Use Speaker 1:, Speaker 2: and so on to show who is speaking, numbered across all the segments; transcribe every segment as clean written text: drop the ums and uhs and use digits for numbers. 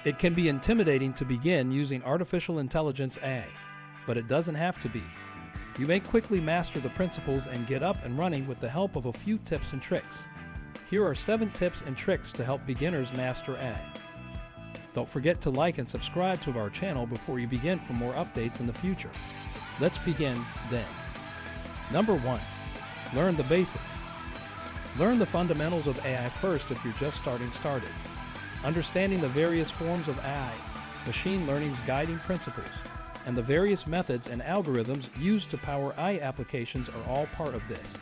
Speaker 1: It can be intimidating to begin using artificial intelligence AI, but it doesn't have to be. You may quickly master the principles and get up and running with the help of a few tips and tricks. Here are 7 tips and tricks to help beginners master AI. Don't forget to like and subscribe to our channel before you begin for more updates in the future. Let's begin then. Number 1. Learn the basics. Learn the fundamentals of AI first if you're just started. Understanding the various forms of AI, machine learning's guiding principles, and the various methods and algorithms used to power AI applications are all part of this.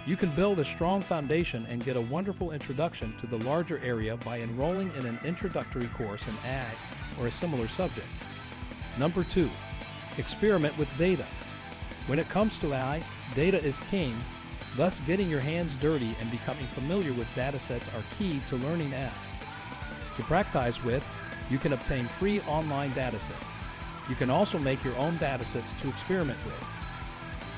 Speaker 1: You can build a strong foundation and get a wonderful introduction to the larger area by enrolling in an introductory course in AI or a similar subject. Number 2. Experiment with data. When it comes to AI, data is king, thus getting your hands dirty and becoming familiar with datasets are key to learning AI. To practice with, you can obtain free online datasets. You can also make your own datasets to experiment with.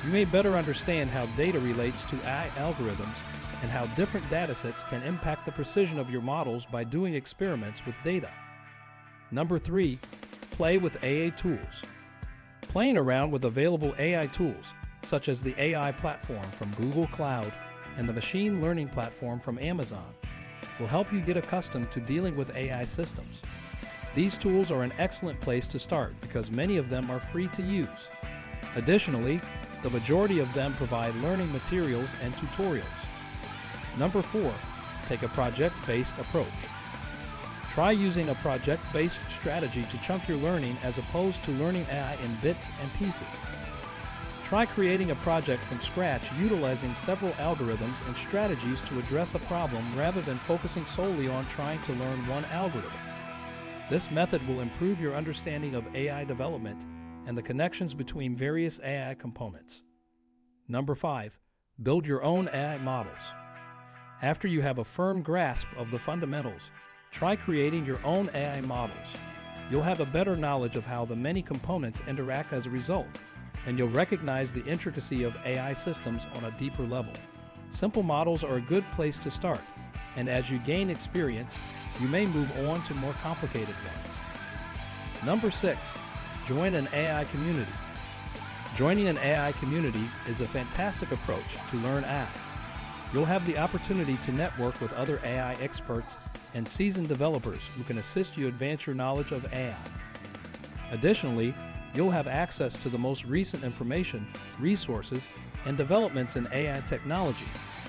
Speaker 1: You may better understand how data relates to AI algorithms and how different datasets can impact the precision of your models by doing experiments with data. Number 3. Play with AI tools. Playing around with available AI tools, such as the AI platform from Google Cloud and the machine learning platform from Amazon, will help you get accustomed to dealing with AI systems. These tools are an excellent place to start because many of them are free to use. Additionally, the majority of them provide learning materials and tutorials. Number 4. Take a project-based approach. Try using a project-based strategy to chunk your learning as opposed to learning AI in bits and pieces. Try creating a project from scratch utilizing several algorithms and strategies to address a problem rather than focusing solely on trying to learn one algorithm. This method will improve your understanding of AI development and the connections between various AI components. Number 5. Build your own AI models. After you have a firm grasp of the fundamentals, try creating your own AI models. You'll have a better knowledge of how the many components interact as a result, and you'll recognize the intricacy of AI systems on a deeper level. Simple models are a good place to start, and as you gain experience, you may move on to more complicated ones. Number 6. Join an AI community. Joining an AI community is a fantastic approach to learn AI. You'll have the opportunity to network with other AI experts and seasoned developers who can assist you advance your knowledge of AI. Additionally, you'll have access to the most recent information, resources, and developments in AI technology,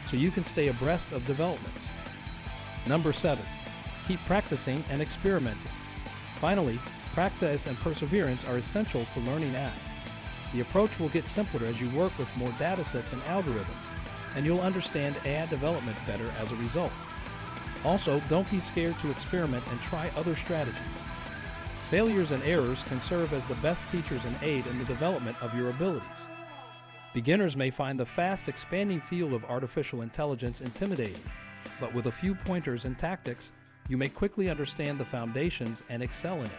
Speaker 1: so you can stay abreast of developments. Number 7. Keep practicing and experimenting. Finally, practice and perseverance are essential for learning AI. The approach will get simpler as you work with more datasets and algorithms, and you'll understand AI development better as a result. Also, don't be scared to experiment and try other strategies. Failures and errors can serve as the best teachers and aid in the development of your abilities. Beginners may find the fast expanding field of artificial intelligence intimidating, but with a few pointers and tactics, you may quickly understand the foundations and excel in it.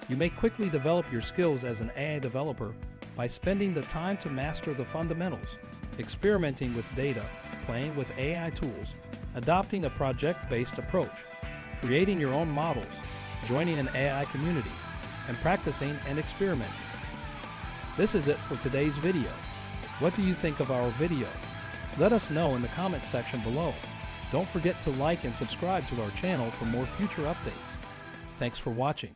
Speaker 1: You may quickly develop your skills as an AI developer by spending the time to master the fundamentals, experimenting with data, playing with AI tools, adopting a project-based approach, creating your own models, joining an AI community, and practicing and experimenting. This is it for today's video. What do you think of our video? Let us know in the comment section below. Don't forget to like and subscribe to our channel for more future updates. Thanks for watching.